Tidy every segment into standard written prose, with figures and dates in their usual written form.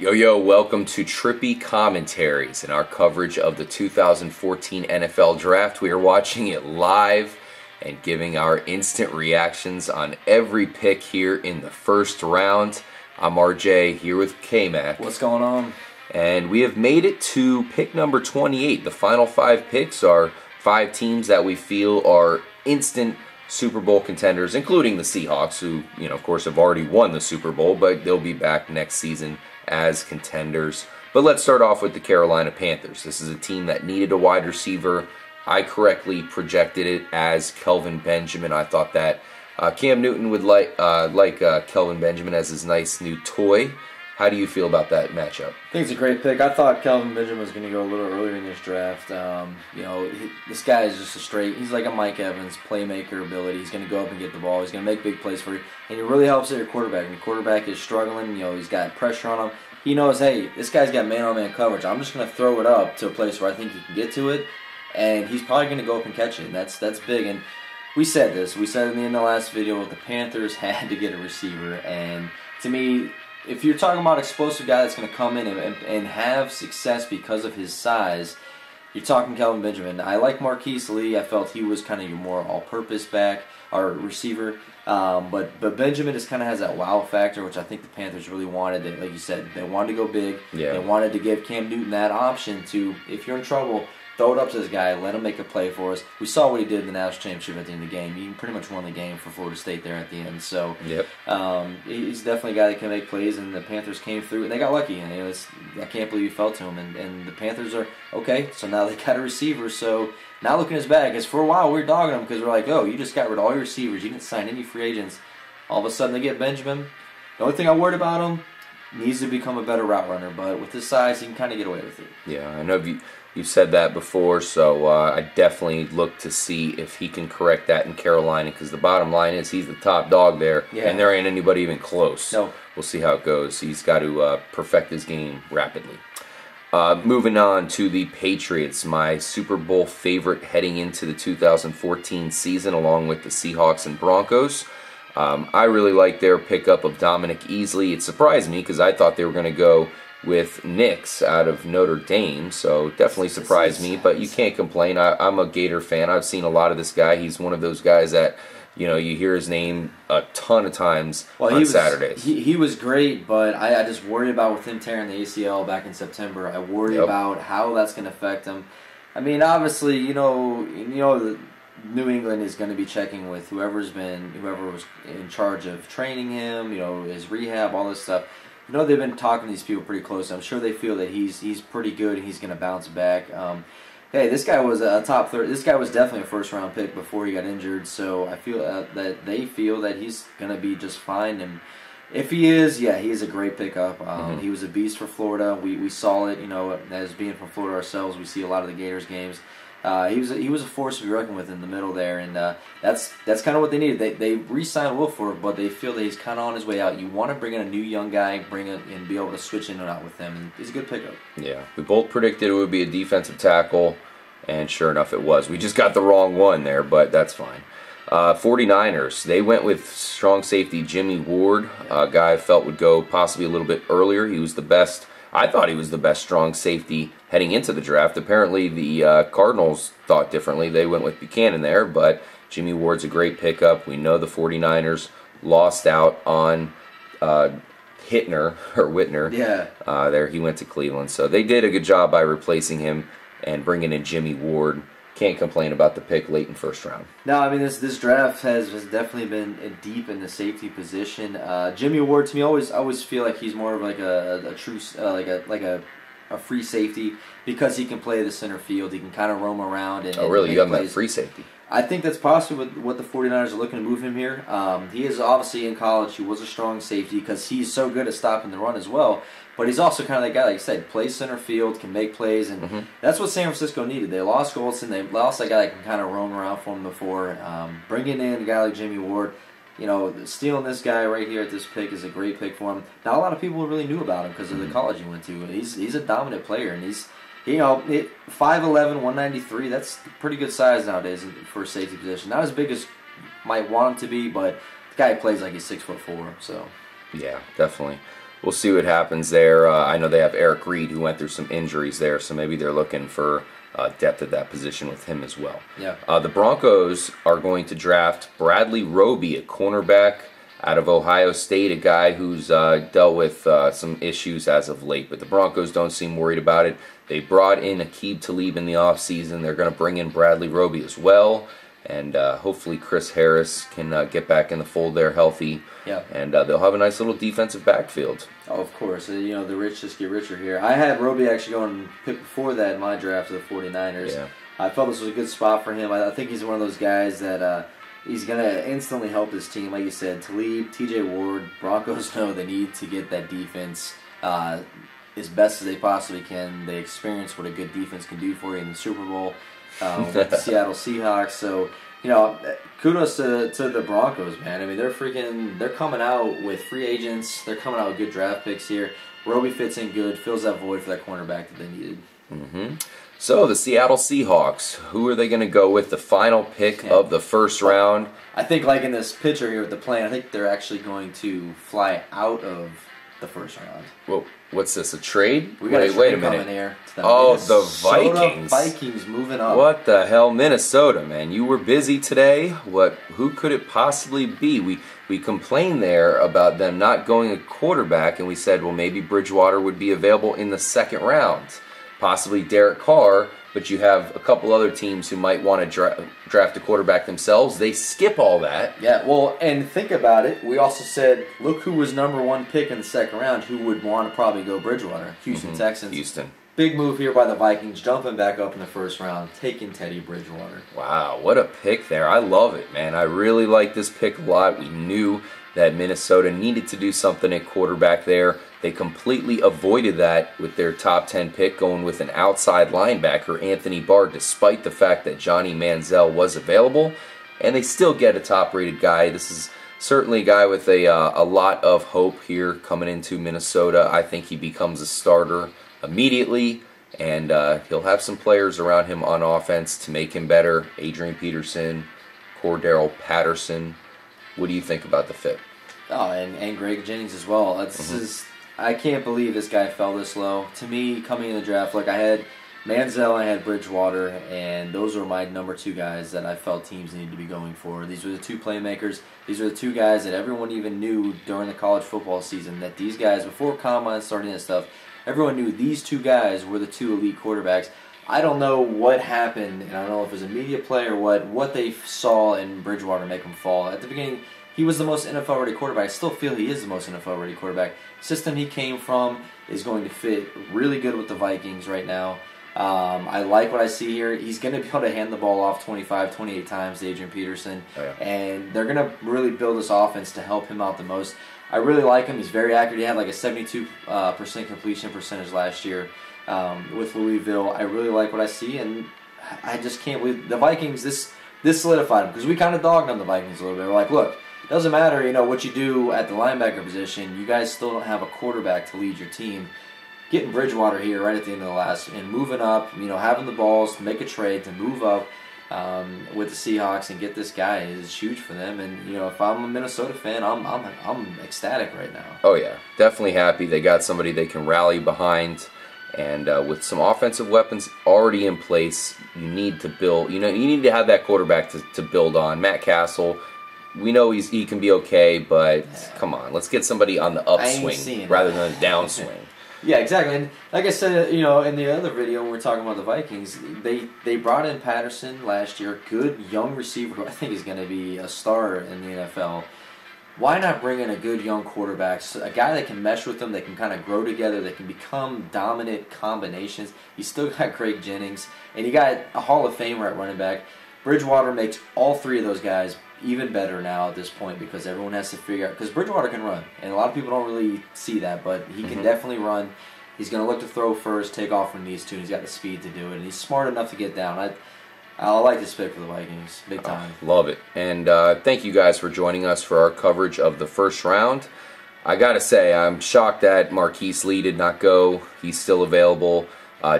Yo, welcome to Trippy Commentaries and our coverage of the 2014 NFL Draft. We are watching it live and giving our instant reactions on every pick here in the first round. I'm RJ here with K-Mac. What's going on? And we have made it to pick number 28. The final 5 picks are 5 teams that we feel are instant Super Bowl contenders, including the Seahawks, who, of course, have already won the Super Bowl, but they'll be back next season as contenders. But let's start off with the Carolina Panthers. This is a team that needed a wide receiver. I correctly projected it as Kelvin Benjamin. I thought that Cam Newton would like Kelvin Benjamin as his nice new toy. How do you feel about that matchup? I think it's a great pick. I thought Kelvin Benjamin was going to go a little earlier in this draft. This guy is just he's like a Mike Evans, playmaker ability. He's going to go up and get the ball. He's going to make big plays for you. And he really helps at your quarterback. When your quarterback is struggling, he's got pressure on him. He knows, hey, this guy's got man-on-man coverage. I'm just going to throw it up to a place where I think he can get to it. And he's probably going to go up and catch it. And that's big. And we said this. We said in the last video, the Panthers had to get a receiver. And to me, if you're talking about an explosive guy that's going to come in and have success because of his size, you're talking Kelvin Benjamin. I like Dominic Easley. I felt he was kind of your more all-purpose back or receiver. But Benjamin just kind of has that wow factor, which I think the Panthers really wanted. Like you said, they wanted to go big. Yeah. They wanted to give Cam Newton that option to, if you're in trouble, throw it up to this guy, let him make a play for us. We saw what he did in the national championship at the end of the game. He pretty much won the game for Florida State there at the end. So yep. He's definitely a guy that can make plays, and the Panthers came through, and they got lucky. And I can't believe he fell to him. And the Panthers are, okay, so now they got a receiver. So now looking at his bag, because for a while we were dogging him because we're like, oh, you just got rid of all your receivers. You didn't sign any free agents. All of a sudden they get Benjamin. The only thing I worried about him, needs to become a better route runner, but with his size, he can kind of get away with it. Yeah, I know you've said that before, so I definitely look to see if he can correct that in Carolina, because the bottom line is he's the top dog there, and there ain't anybody even close. No. We'll see how it goes. He's got to perfect his game rapidly. Moving on to the Patriots, my Super Bowl favorite heading into the 2014 season, along with the Seahawks and Broncos. I really like their pickup of Dominic Easley. It surprised me because I thought they were going to go with Nix out of Notre Dame, so definitely surprised me, but you can't complain. I'm a Gator fan. I've seen a lot of this guy. He's one of those guys that, you hear his name a ton of times on Saturdays. He was great, but I just worry about with him tearing the ACL back in September. I worry about how that's going to affect him. I mean, obviously, New England is going to be checking with whoever was in charge of training him, his rehab, all this stuff. They've been talking to these people pretty close. I'm sure they feel that he's pretty good and he's going to bounce back. Hey, this guy was a top 30. This guy was definitely a first-round pick before he got injured. So I feel that they feel that he's going to be just fine. And if he is, he is a great pickup. He was a beast for Florida. We saw it. As being from Florida ourselves, we see a lot of the Gators games. He was a force to be reckoned with in the middle there, and that's kind of what they needed. They re-signed Wolford, but they feel that he's kind of on his way out. You want to bring in a new young guy, and be able to switch in and out with them, and he's a good pickup. Yeah, we both predicted it would be a defensive tackle, and sure enough it was. We just got the wrong one there, but that's fine. 49ers, they went with strong safety Jimmy Ward, a guy I felt would go possibly a little bit earlier. He was the best. I thought he was the best strong safety heading into the draft. Apparently the Cardinals thought differently. They went with Buchanan there, but Jimmy Ward's a great pickup. We know the 49ers lost out on Whitner. Yeah. There he went to Cleveland. So they did a good job by replacing him and bringing in Jimmy Ward. Can't complain about the pick late in first round. No, I mean this draft has definitely been deep in the safety position. Jimmy Ward, to me, always feel like he's more of like a true a free safety because he can play the center field. He can kind of roam around. And really? You have him at free safety? I think that's possibly what the 49ers are looking to move him here. He is obviously in college. He was a strong safety because he's so good at stopping the run as well. But he's also kind of that guy, like you said, plays center field, can make plays, and that's what San Francisco needed. They lost Goldson. They lost that guy that can kind of roam around for them before. Bringing in a guy like Jimmy Ward, stealing this guy right here at this pick is a great pick for him. Not a lot of people really knew about him because of the college he went to. He's a dominant player, and he's 5'11", 193. That's pretty good size nowadays for a safety position. Not as big as might want him to be, but the guy plays like he's 6'4". So yeah, definitely. we'll see what happens there. I know they have Eric Reed, who went through some injuries there, so maybe they're looking for depth at that position with him as well. Yeah. The Broncos are going to draft Bradley Roby, a cornerback out of Ohio State, a guy who's dealt with some issues as of late, but the Broncos don't seem worried about it. They brought in Aqib Talib in the offseason. They're going to bring in Bradley Roby as well, and hopefully Chris Harris can get back in the fold there healthy. Yeah. And they'll have a nice little defensive backfield. Oh, of course. The rich just get richer here. I had Roby actually going pick before that in my draft of the 49ers. Yeah. I felt this was a good spot for him. I think he's one of those guys that he's going to instantly help his team. Like you said, Talib, TJ Ward, Broncos know they need to get that defense as best as they possibly can. They experience what a good defense can do for you in the Super Bowl with the Seattle Seahawks. So, kudos to the Broncos, man. I mean, they're coming out with free agents. They're coming out with good draft picks here. Roby fits in good, fills that void for that cornerback that they needed. Mm-hmm. So the Seattle Seahawks, who are they going to go with? The final pick of the first round. I think, like in this picture here with the plane, I think they're actually going to fly out of the first round. Well, what's this? A trade? We got wait a minute. Here The Vikings. Vikings moving up. What the hell, Minnesota, man? You were busy today. Who could it possibly be? We complained there about them not going a quarterback, and we said, well, maybe Bridgewater would be available in the second round. Possibly Derek Carr, but you have a couple other teams who might want to draft a quarterback themselves. They skip all that. Yeah, well, and think about it. We also said, look who was number one pick in the second round, who would want to probably go Bridgewater. Houston Texans. Houston. Big move here by the Vikings, jumping back up in the first round, taking Teddy Bridgewater. Wow, what a pick there. I love it, man. I really like this pick a lot. We knew that Minnesota needed to do something at quarterback there. They completely avoided that with their top 10 pick, going with an outside linebacker, Anthony Barr, despite the fact that Johnny Manziel was available. And they still get a top-rated guy. This is certainly a guy with a lot of hope here coming into Minnesota. I think he becomes a starter immediately, and he'll have some players around him on offense to make him better. Adrian Peterson, Cordero Patterson. What do you think about the fit? Oh, and Greg Jennings as well. I can't believe this guy fell this low. To me, coming in the draft, I had Manziel, I had Bridgewater, and those were my number two guys that I felt teams needed to be going for. These were the two playmakers. These were the two guys that everyone even knew during the college football season that these guys, before Combine starting and stuff, everyone knew these two guys were the two elite quarterbacks. I don't know what happened, and I don't know if it was a media play or what they saw in Bridgewater make him fall. At the beginning, he was the most NFL-ready quarterback. I still feel he is the most NFL-ready quarterback. System he came from is going to fit really good with the Vikings right now. I like what I see here. He's going to be able to hand the ball off 25, 28 times to Adrian Peterson, and they're going to really build this offense to help him out the most. I really like him. He's very accurate. He had a 72% completion percentage last year with Louisville. I really like what I see, and I just can't believe the Vikings. This solidified them because we kind of dogged on the Vikings a little bit. We're like, look, it doesn't matter, what you do at the linebacker position. You guys still don't have a quarterback to lead your team. Getting Bridgewater here right at the end of the last and moving up, having the balls to make a trade to move up with the Seahawks and get this guy is huge for them. And if I'm a Minnesota fan, I'm ecstatic right now. Oh yeah, definitely happy. They got somebody they can rally behind, and with some offensive weapons already in place, you need to build. You need to have that quarterback to build on. Matt Castle. We know he can be okay, but come on, let's get somebody on the upswing rather than a downswing. Yeah, exactly. And like I said, in the other video when we were talking about the Vikings, they brought in Patterson last year, good young receiver who I think is going to be a star in the NFL. Why not bring in a good young quarterback, a guy that can mesh with them, that can kind of grow together, that can become dominant combinations? You still got Craig Jennings, and you got a Hall of Famer at running back. Bridgewater makes all three of those guys even better now at this point because everyone has to figure out, because Bridgewater can run, and a lot of people don't really see that, but he can definitely run. He's going to look to throw first, take off when he needs to, and he's got the speed to do it, and he's smart enough to get down. I like this pick for the Vikings, big time. Love it, and thank you guys for joining us for our coverage of the first round. I got to say, I'm shocked that Marquise Lee did not go. He's still available.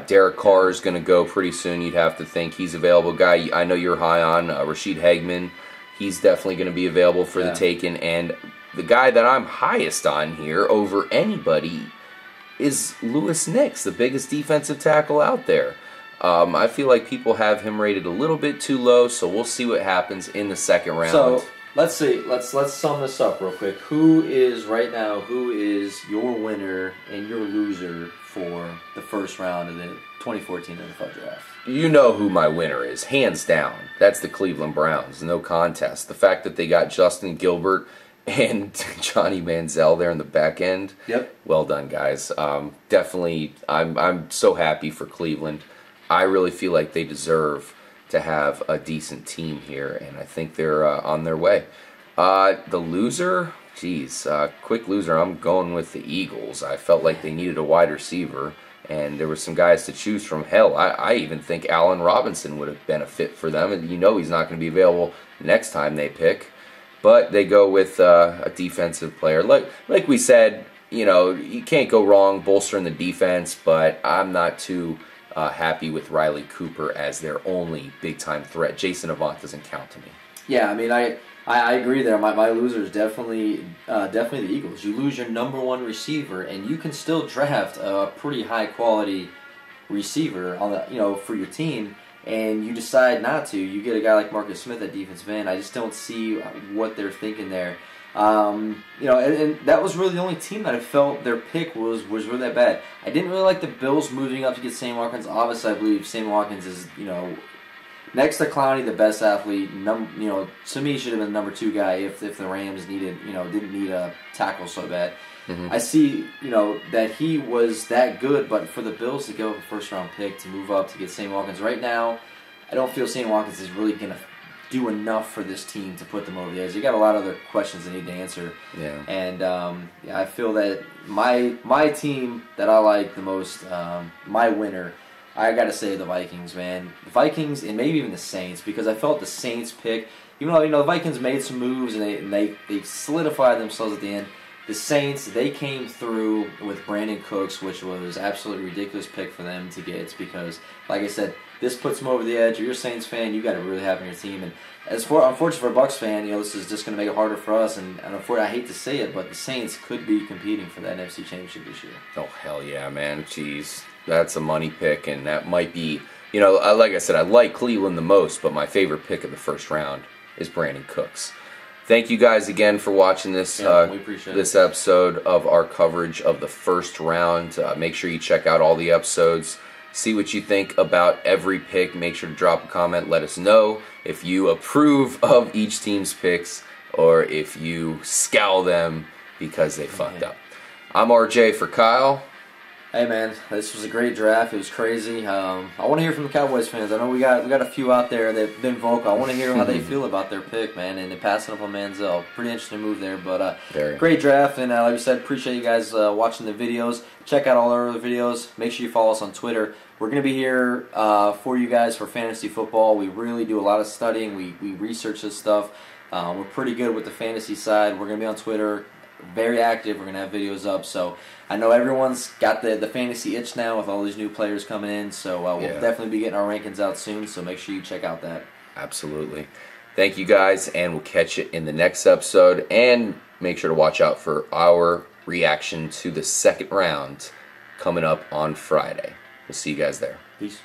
Derek Carr is going to go pretty soon. You'd have to think he's available. Guy I know you're high on, Rashid Hagman. He's definitely going to be available for the taking. And the guy that I'm highest on here over anybody is Louis Nix, the biggest defensive tackle out there. I feel like people have him rated a little bit too low, so we'll see what happens in the second round. So let's see. Let's sum this up real quick. Who is your winner and your loser for the first round of the 2014 NFL Draft? You know who my winner is, hands down. That's the Cleveland Browns, no contest. The fact that they got Justin Gilbert and Johnny Manziel there in the back end. Yep. Well done, guys. Definitely, I'm so happy for Cleveland. I really feel like they deserve to have a decent team here, and I think they're on their way. The loser, quick loser, I'm going with the Eagles. I felt like they needed a wide receiver, and there were some guys to choose from. Hell, I even think Allen Robinson would have been a fit for them, and you know he's not going to be available next time they pick. But they go with a defensive player. Like we said, you know, you can't go wrong bolstering the defense, but I'm not too happy with Riley Cooper as their only big-time threat. Jason Avant doesn't count to me. Yeah, I mean, I agree there. My loser is definitely the Eagles. You lose your number one receiver, and you can still draft a pretty high-quality receiver for your team, and you decide not to. You get a guy like Marcus Smith at defensive end. I just don't see what they're thinking there. And that was really the only team that I felt their pick was really that bad. I didn't really like the Bills moving up to get Sammy Watkins. Obviously, I believe Sammy Watkins is, next to Clowney, the best athlete. To me, should have been the number 2 guy if the Rams didn't need a tackle so bad. Mm-hmm. I see, that he was that good, but for the Bills to go with a first-round pick to move up to get Sammy Watkins right now, I don't feel Sammy Watkins is really going to do enough for this team to put them over the edge. You got a lot of other questions they need to answer. Yeah. And I feel that my team that I like the most, my winner, I got to say the Vikings, man. The Vikings and maybe even the Saints, because I felt the Saints pick, even though the Vikings made some moves and they solidified themselves at the end. The Saints, they came through with Brandon Cooks, which was absolutely ridiculous pick for them to get because, like I said, this puts them over the edge. If you're a Saints fan, you got to really have in your team. And unfortunately for a Bucs fan, this is just going to make it harder for us. And unfortunately, I hate to say it, but the Saints could be competing for that NFC Championship this year. Oh hell yeah, man! Jeez, that's a money pick, and that might be. Like I said, I like Cleveland the most, but my favorite pick of the first round is Brandon Cooks. Thank you guys again for watching this this episode of our coverage of the first round. Make sure you check out all the episodes. See what you think about every pick. Make sure to drop a comment. Let us know if you approve of each team's picks or if you scowl them because they fucked up. I'm RJ for Kyle. Hey man, this was a great draft. It was crazy. I want to hear from the Cowboys fans. I know we got a few out there that've been vocal. I want to hear how they feel about their pick, man, and passing up on Manziel. Pretty interesting move there, but great draft. And like we said, appreciate you guys watching the videos. Check out all our other videos. Make sure you follow us on Twitter. We're going to be here for you guys for fantasy football. We really do a lot of studying. We research this stuff. We're pretty good with the fantasy side. We're going to be on Twitter. Very active. We're going to have videos up. So I know everyone's got the fantasy itch now with all these new players coming in. So we'll definitely be getting our rankings out soon. So make sure you check out that. Absolutely. Thank you guys, and we'll catch you in the next episode. And make sure to watch out for our reaction to the second round coming up on Friday. We'll see you guys there. Peace.